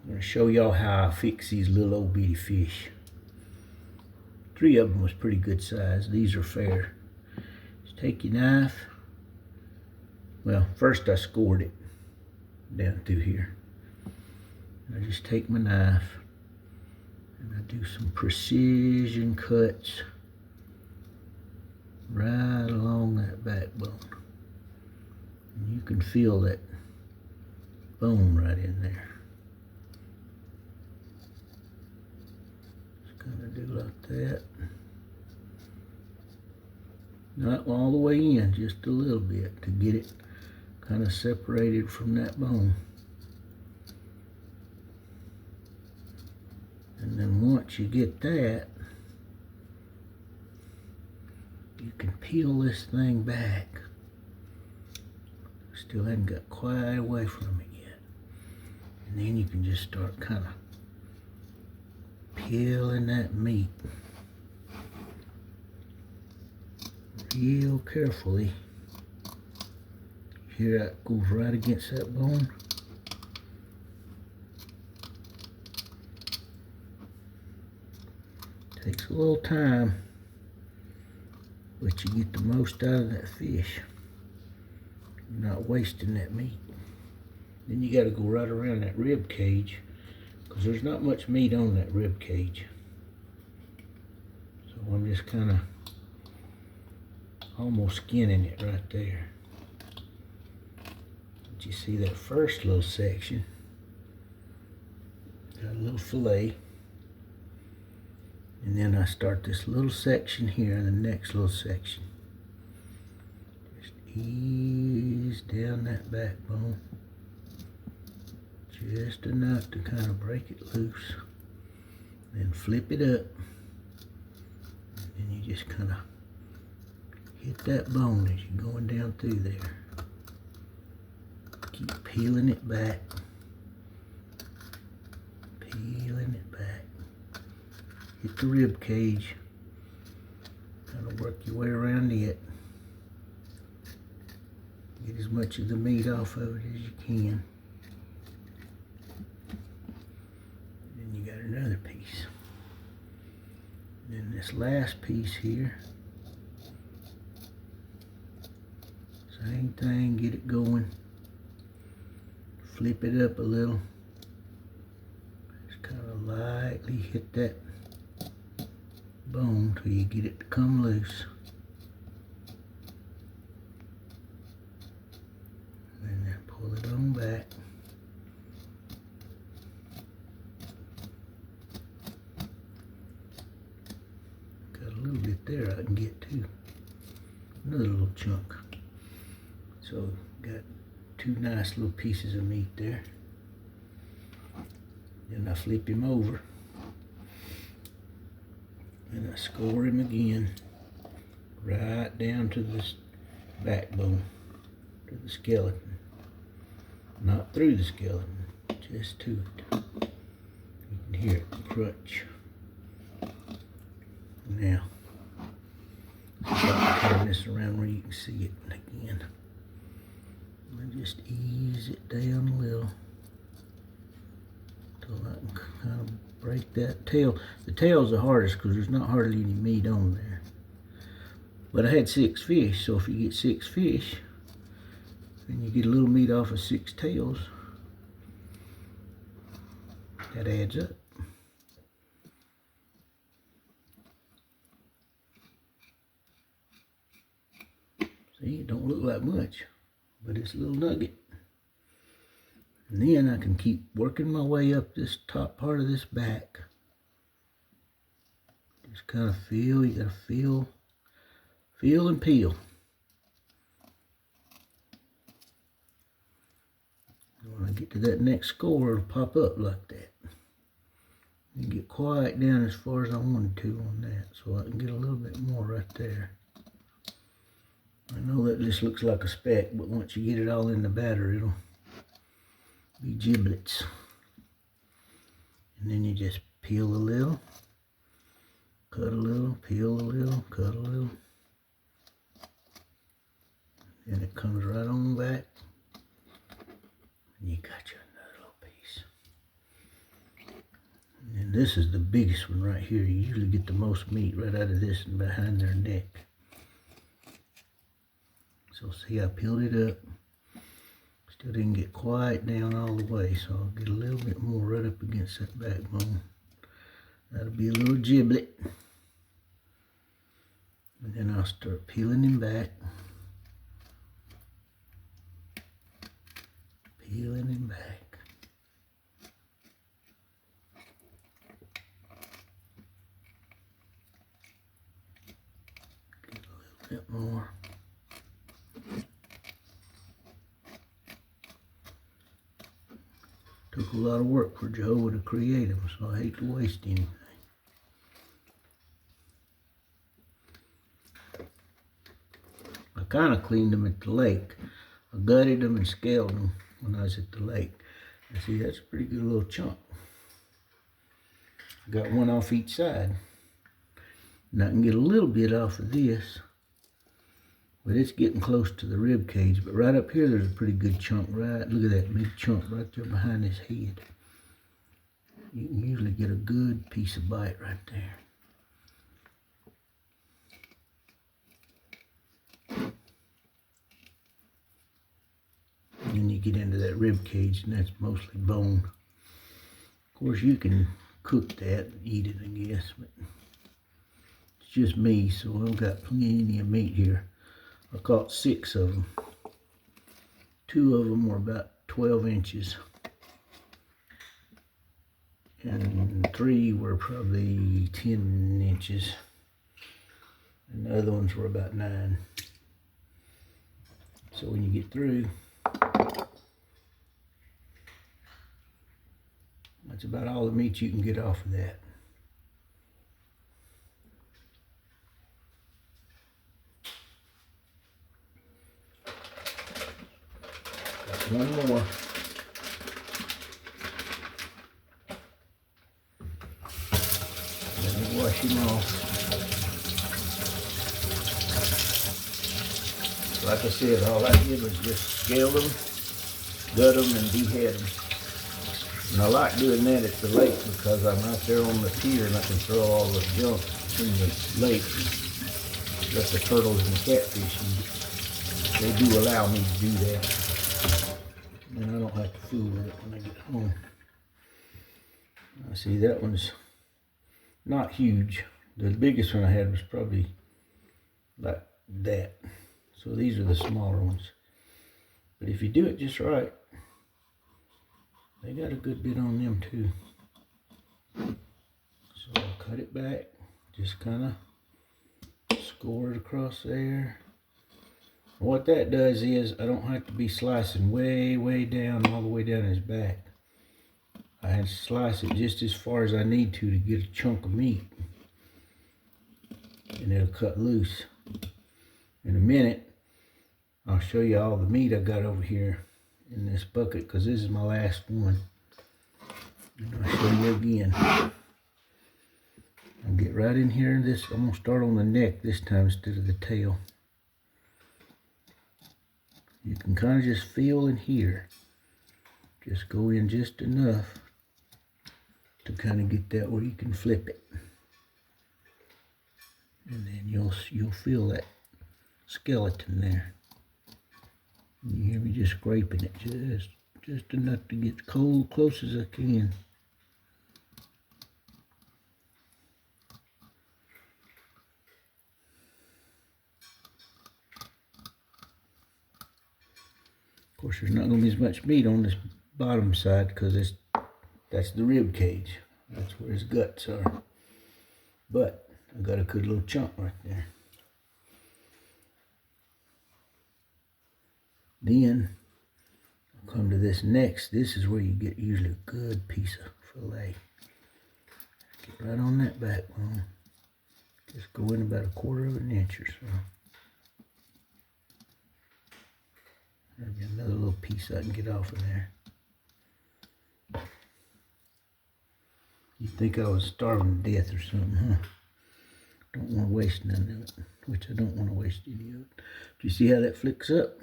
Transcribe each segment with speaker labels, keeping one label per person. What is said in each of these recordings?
Speaker 1: I'm going to show y'all how I fix these little old bitty fish. 3 of them was pretty good size. These are fair. Just take your knife. Well, first I scored it down through here. I just take my knife and I do some precision cuts right along that backbone. And you can feel that bone right in there. Just kind of do like that. Not all the way in, just a little bit to get it kind of separated from that bone. And then once you get that, you can peel this thing back. Still hadn't got quite away from it yet. And then you can just start kind of peeling that meat real carefully. Here that goes right against that bone. Takes a little time, but you get the most out of that fish. You're not wasting that meat. Then you got to go right around that rib cage, because there's not much meat on that rib cage. So I'm just kind of almost skinning it right there. But you see that first little section, got a little fillet. And then I start this little section here, the next little section. Just ease down that backbone. Just enough to kind of break it loose. Then flip it up. And then you just kind of hit that bone as you're going down through there. Keep peeling it back. Peeling it back. Hit the rib cage, kind of work your way around it. Get as much of the meat off of it as you can. Then you got another piece. Then this last piece here, same thing, get it going. Flip it up a little. Just kind of lightly hit that bone till you get it to come loose. And then pull it on back. Got a little bit there I can get to. Another little chunk. So got 2 nice little pieces of meat there. Then I flip him over. And I score him again, right down to this backbone, to the skeleton. Not through the skeleton, just to it. You can hear it crunch. Now, I'll turn this around where you can see it again. And just ease it down a little until I can kind of break that tail. The tail's the hardest because there's not hardly any meat on there. But I had 6 fish, so if you get 6 fish, then you get a little meat off of 6 tails. That adds up. See, it don't look like much, but it's a little nugget. And then I can keep working my way up this top part of this back. Just kind of feel, you gotta feel and peel. And when I get to that next score, it'll pop up like that. And get quite down as far as I wanted to on that, so I can get a little bit more right there. I know that just looks like a speck, but once you get it all in the batter, it'll be giblets. And then you just peel a little, cut a little, peel a little, cut a little. And it comes right on back. And you got you another little piece. this is the biggest one right here. You usually get the most meat right out of this and behind their neck. So see, I peeled it up. Still didn't get quite down all the way, so I'll get a little bit more right up against that backbone. That'll be a little giblet. And then I'll start peeling him back. Peeling him back. Get a little bit more. Took a lot of work for Jehovah to create them, so I hate to waste anything. I kind of cleaned them at the lake. I gutted them and scaled them when I was at the lake. And see, that's a pretty good little chunk. I got one off each side. And I can get a little bit off of this, but it's getting close to the rib cage. But right up here, there's a pretty good chunk. Right, look at that big chunk right there behind his head. You can usually get a good piece of bite right there. And then you get into that rib cage, and that's mostly bone. Of course, you can cook that and eat it, I guess, but it's just me, so I've got plenty of meat here. I caught 6 of them. 2 of them were about 12 inches. And 3 were probably 10 inches. And the other ones were about 9. So when you get through, that's about all the meat you can get off of that. Got one more. Let me wash him off. Like I said, all I did was just scale them, gut them, and behead them. And I like doing that at the lake because I'm out there on the pier and I can throw all the junk in the lake. Let the turtles and the catfish eat it. They do allow me to do that. And I don't have to fool with it when I get home. I see that one's not huge. The biggest one I had was probably like that. So these are the smaller ones. But if you do it just right, they got a good bit on them too. So I'll cut it back, just kind of score it across there. What that does is I don't have to be slicing way down, all the way down his back. I have to slice it just as far as I need to get a chunk of meat. And it'll cut loose. In a minute, I'll show you all the meat I got over here in this bucket because this is my last one. And I'll show you again. I'll get right in here. I'm going to start on the neck this time instead of the tail. You can kind of just feel in here. Just go in just enough to kind of get that where you can flip it. And then you'll feel that skeleton there. And you hear me just scraping it just enough to get close as I can. Of course, there's not going to be as much meat on this bottom side because that's the rib cage. That's where his guts are. But I got a good little chunk right there. Then I'll come to this next. This is where you get usually a good piece of fillet. Get right on that backbone. Just go in about 1/4 of an inch or so. There'll be another little piece I can get off of there. You'd think I was starving to death or something, huh? Don't want to waste none of it, which I don't want to waste any of it. Do you see how that flicks up?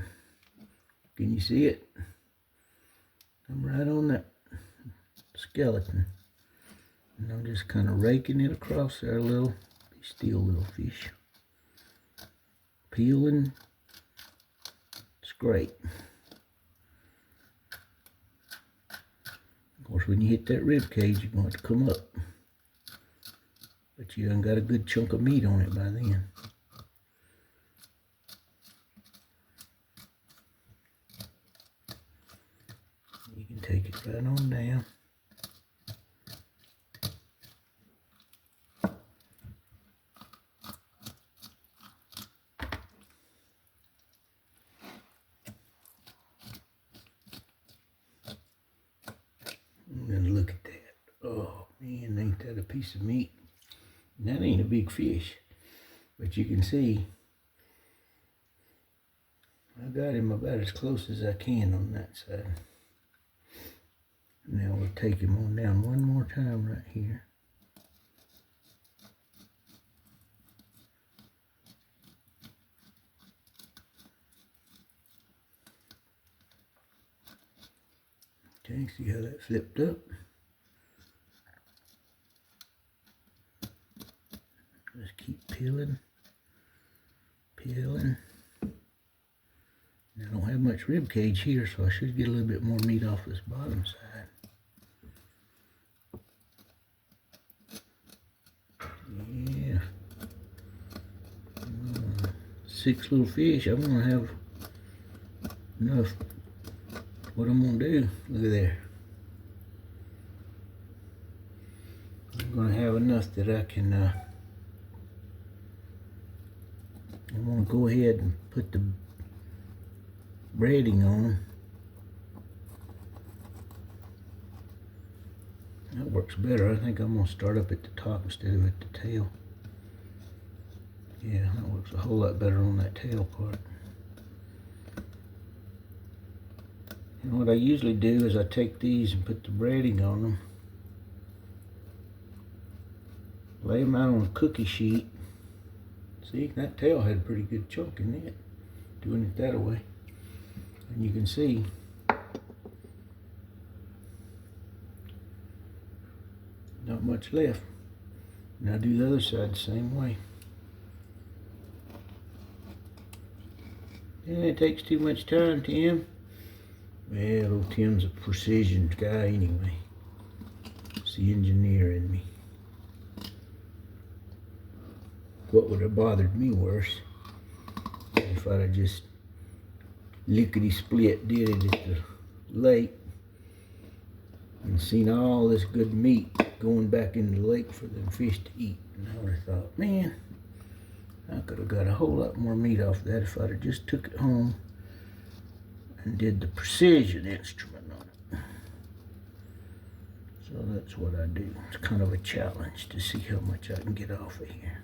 Speaker 1: Can you see it? I'm right on that skeleton. And I'm just kind of raking it across there a little. Be still, little fish. Peeling. It's great. Of course, when you hit that rib cage, you're going to come up. But you done got a good chunk of meat on it by then. You can take it right on down. And look at that. Oh man, ain't that a piece of meat? And that ain't a big fish. But you can see I got him about as close as I can on that side. Now we'll take him on down one more time right here. Okay, see how that flipped up? Just keep peeling, peeling. I don't have much rib cage here, so I should get a little bit more meat off this bottom side. Yeah. 6 little fish. I'm gonna have enough. What I'm gonna do, look at there. I'm gonna have enough that I can, I'm gonna go ahead and put the breading on them. That works better. I think I'm gonna start up at the top instead of at the tail. Yeah, that works a whole lot better on that tail part. And what I usually do is I take these and put the breading on them, lay them out on a cookie sheet. See, that tail had a pretty good chunk in it, doing it that way. And you can see not much left. Now do the other side the same way. Yeah, it takes too much time, Tim. Well, old Tim's a precision guy anyway. It's the engineer in me. What would have bothered me worse if I'd have just lickety-split did it at the lake and seen all this good meat going back in the lake for them fish to eat. And I would have thought, man, I could have got a whole lot more meat off that if I'd have just took it home and did the precision instrument on it. So that's what I do. It's kind of a challenge to see how much I can get off of here.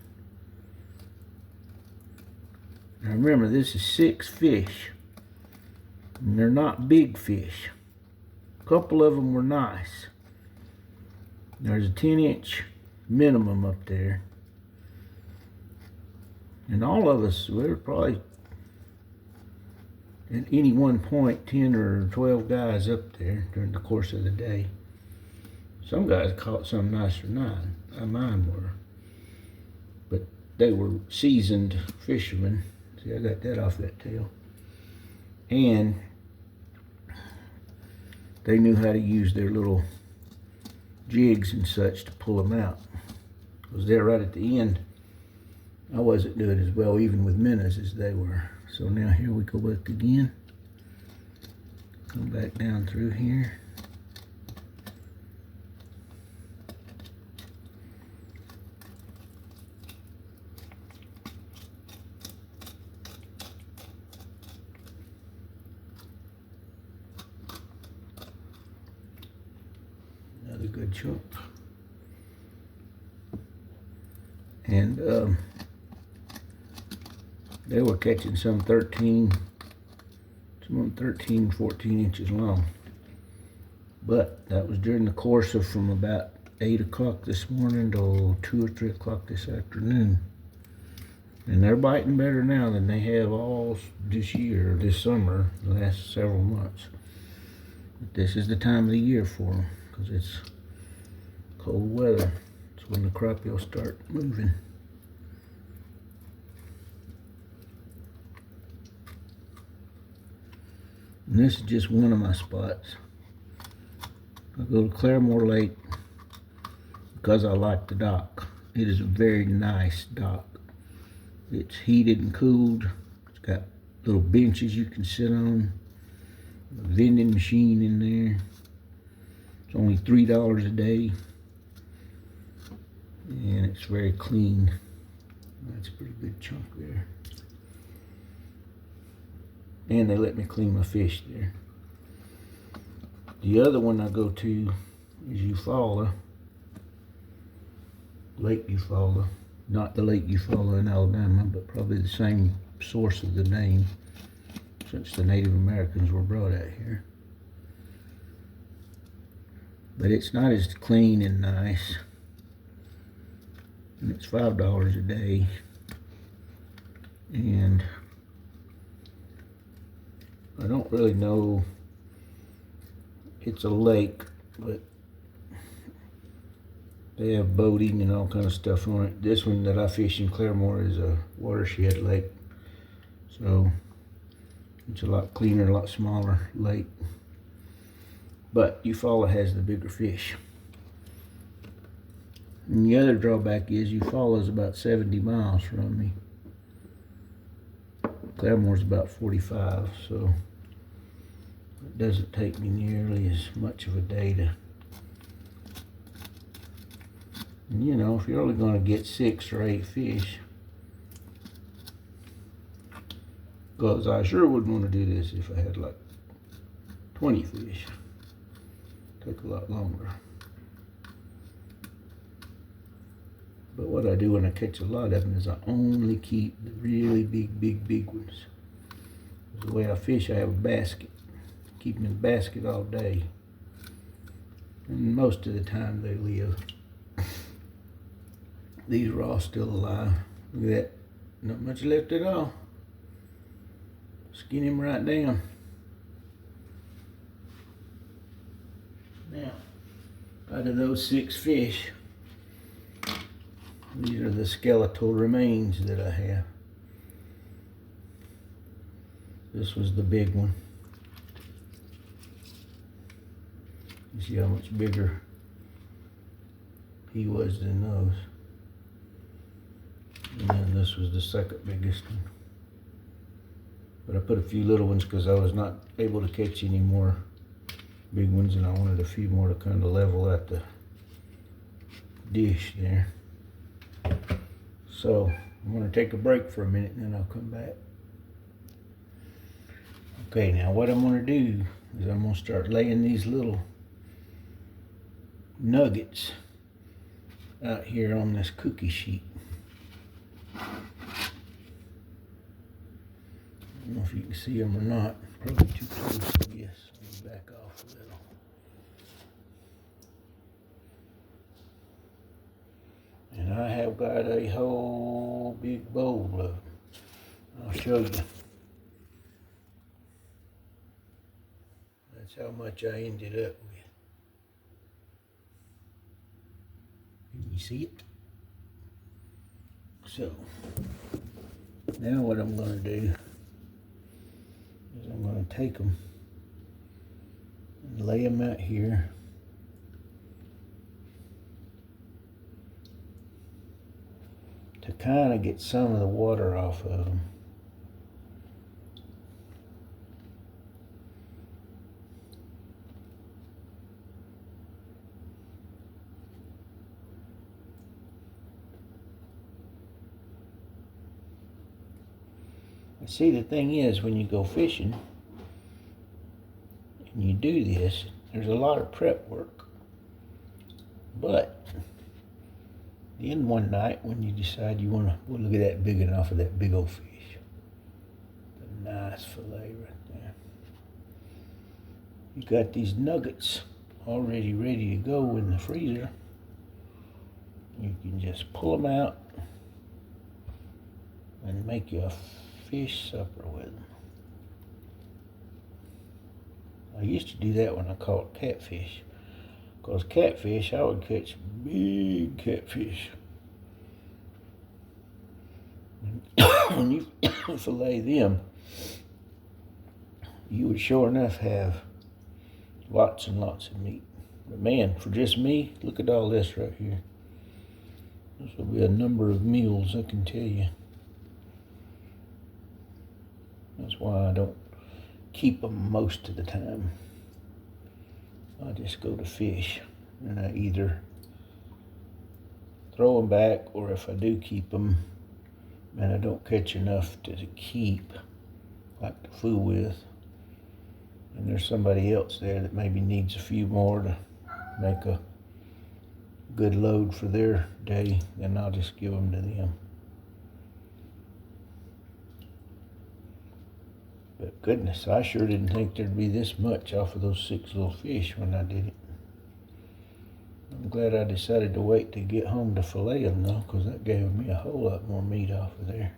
Speaker 1: Now remember, this is 6 fish, and they're not big fish. A couple of them were nice. There's a 10-inch minimum up there. And all of us, we were probably at any one point 10 or 12 guys up there during the course of the day. Some guys caught some nicer than mine were. But they were seasoned fishermen. See, I got that off that tail. And they knew how to use their little jigs and such to pull them out. Because they're right at the end. I wasn't doing as well even with minnows as they were. So now here we go back again. Come back down through here. Another good chunk. And they were catching some 13, 14 inches long. But that was during the course of from about 8 o'clock this morning till 2 or 3 o'clock this afternoon. And they're biting better now than they have all this year, this summer, the last several months. But this is the time of the year for them, because it's cold weather. That's when the crappie will start moving. And this is just one of my spots. I go to Claremore Lake because I like the dock. It is a very nice dock. It's heated and cooled. It's got little benches you can sit on. A vending machine in there. It's only $3 a day. And it's very clean. That's a pretty good chunk there. And they let me clean my fish there. The other one I go to is Eufaula, Lake Eufaula. Not the Lake Eufaula in Alabama, but probably the same source of the name, since the Native Americans were brought out here. But it's not as clean and nice. And it's $5 a day. And I don't really know. It's a lake, but they have boating and all kind of stuff on it. This one that I fish in Claremore is a watershed lake. So it's a lot cleaner, a lot smaller lake. But Eufaula has the bigger fish. And the other drawback is Eufaula is about 70 miles from me. Claremore's about 45, so it doesn't take me nearly as much of a day to, and you know, if you're only going to get 6 or 8 fish, because I sure wouldn't want to do this if I had like 20 fish. Take a lot longer. But what I do when I catch a lot of them is I only keep the really big ones. The way I fish, I have a basket. Keep them in the basket all day. And most of the time they live. These are all still alive. Look at that. Not much left at all. Skin him right down. Now, out of those 6 fish, these are the skeletal remains that I have. This was the big one. You see how much bigger he was than those. And then this was the second biggest one. But I put a few little ones because I was not able to catch any more big ones, and I wanted a few more to kind of level out the dish there. So I'm going to take a break for a minute and then I'll come back. Okay, now what I'm going to do is I'm going to start laying these little nuggets out here on this cookie sheet. I don't know if you can see them or not. Probably too close, I guess. Let me back off a little. And I have got a whole big bowl of them. I'll show you. That's how much I ended up with. Can you see it? So, now what I'm going to do is I'm going to take them and lay them out here. To kind of get some of the water off of them. See, the thing is, when you go fishing and you do this, there's a lot of prep work. But then one night when you decide you want to, well, look at that big enough of that big old fish. A nice fillet right there. You got these nuggets already ready to go in the freezer. You can just pull them out and make you a fish supper with them. I used to do that when I caught catfish. Of Because catfish, I would catch big catfish. When you fillet them, you would sure enough have lots and lots of meat. But man, for just me, look at all this right here. This will be a number of meals, I can tell you. That's why I don't keep them most of the time. I just go to fish, and I either throw them back, or if I do keep them, and I don't catch enough to keep, like to fool with, and there's somebody else there that maybe needs a few more to make a good load for their day, then I'll just give them to them. But goodness, I sure didn't think there'd be this much off of those 6 little fish when I did it. I'm glad I decided to wait to get home to fillet them though, because that gave me a whole lot more meat off of there.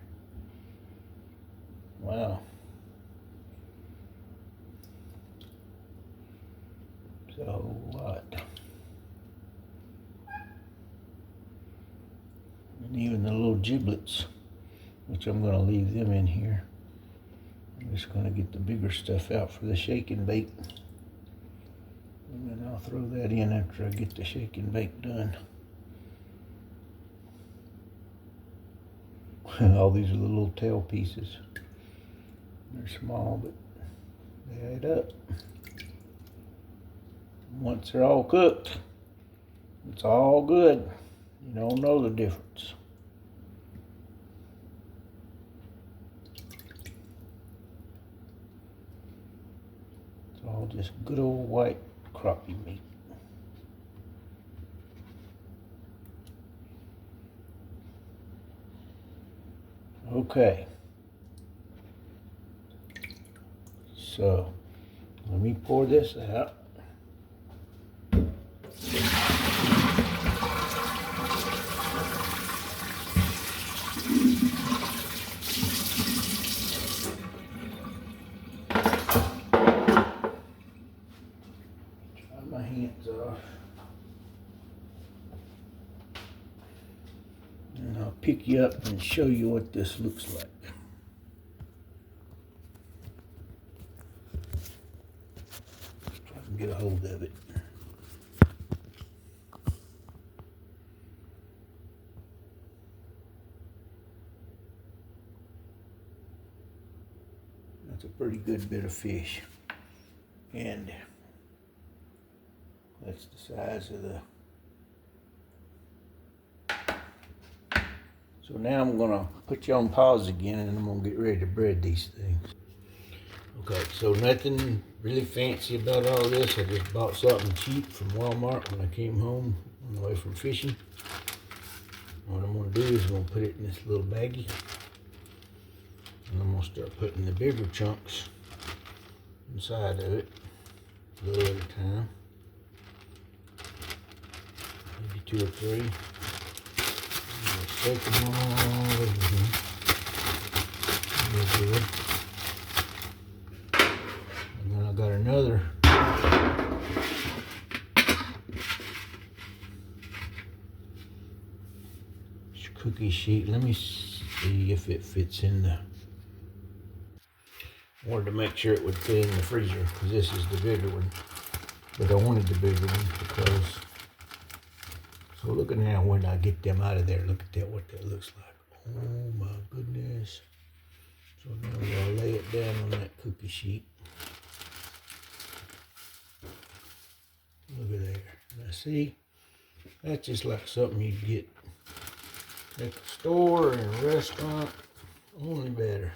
Speaker 1: Wow. It's a whole lot. And even the little giblets, which I'm going to leave them in here. I'm just going to get the bigger stuff out for the shake and bake. And then I'll throw that in after I get the shake and bake done. All these are the little tail pieces. They're small, but they add up. Once they're all cooked, it's all good. You don't know the difference. It's all just good old white crappie meat. Okay. So, let me pour this out. My hands off, and I'll pick you up and show you what this looks like. If I can get a hold of it. That's a pretty good bit of fish, and that's the size of the... So now I'm gonna put you on pause again, and I'm gonna get ready to bread these things. Okay, so nothing really fancy about all this. I just bought something cheap from Walmart when I came home on the way from fishing. What I'm gonna do is I'm gonna put it in this little baggie, and I'm gonna start putting the bigger chunks inside of it, a little at a time. Maybe 2 or 3. Shake them all over here. Real good. And then I got another cookie sheet. Let me see if it fits in the... I wanted to make sure it would fit in the freezer, because this is the bigger one. But I wanted the bigger one because... So look at now when I get them out of there. Look at that, what that looks like. Oh my goodness. So now I'm going to lay it down on that cookie sheet. Look at there. Now see, that's just like something you'd get at the store or in a restaurant, only better.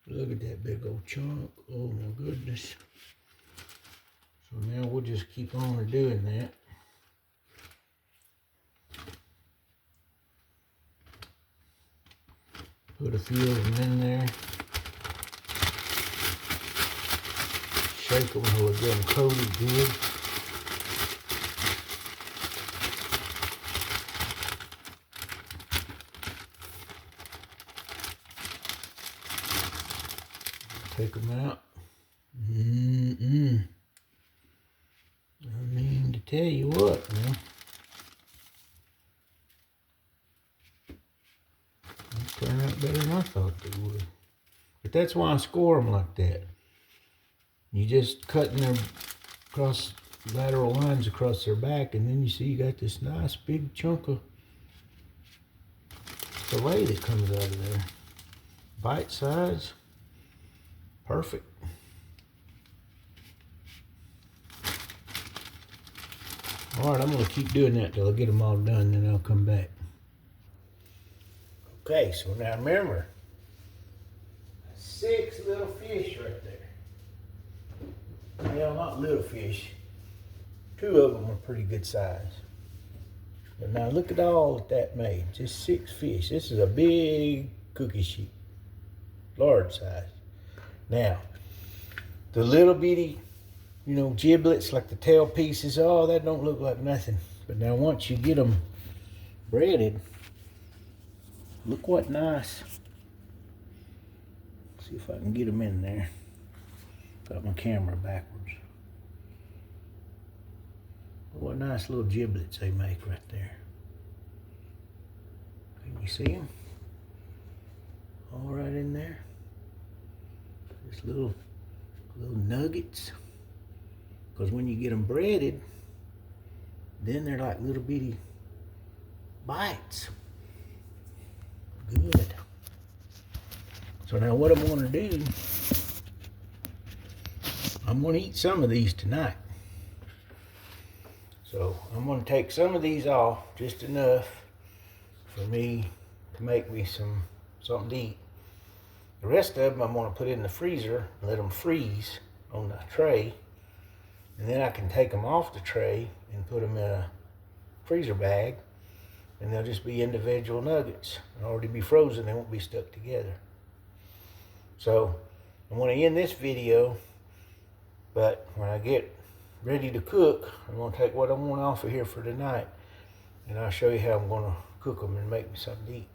Speaker 1: Look at that big old chunk. Oh my goodness. So now we'll just keep on doing that. Put a few of them in there. Shake them till they get them coated good. Take them out. I mean to tell you what, man. They turn out better than I thought they would. But that's why I score them like that. You just cutting their across lateral lines across their back, and then you see you got this nice big chunk of fillet that comes out of there. Bite size, perfect. All right, I'm gonna keep doing that till I get them all done, then I'll come back. Okay, so now remember, 6 little fish right there. Well, not little fish. 2 of them are pretty good size. But now look at all that made. Just 6 fish. This is a big cookie sheet. Large size. Now, the little bitty, you know, giblets, like the tail pieces, oh, that don't look like nothing. But now once you get them breaded, look what nice. See if I can get them in there. Got my camera backwards. What nice little giblets they make right there. Can you see them? All right in there. Just little nuggets. Because when you get them breaded, then they're like little bitty bites. Good. So now what I'm going to do, I'm going to eat some of these tonight. So I'm going to take some of these off, just enough for me to make me something to eat. The rest of them I'm going to put in the freezer and let them freeze on the tray. And then I can take them off the tray and put them in a freezer bag. And they'll just be individual nuggets. They'll already be frozen, they won't be stuck together. So I'm going to end this video, but when I get ready to cook, I'm going to take what I want off of here for tonight, and I'll show you how I'm going to cook them and make me something to eat.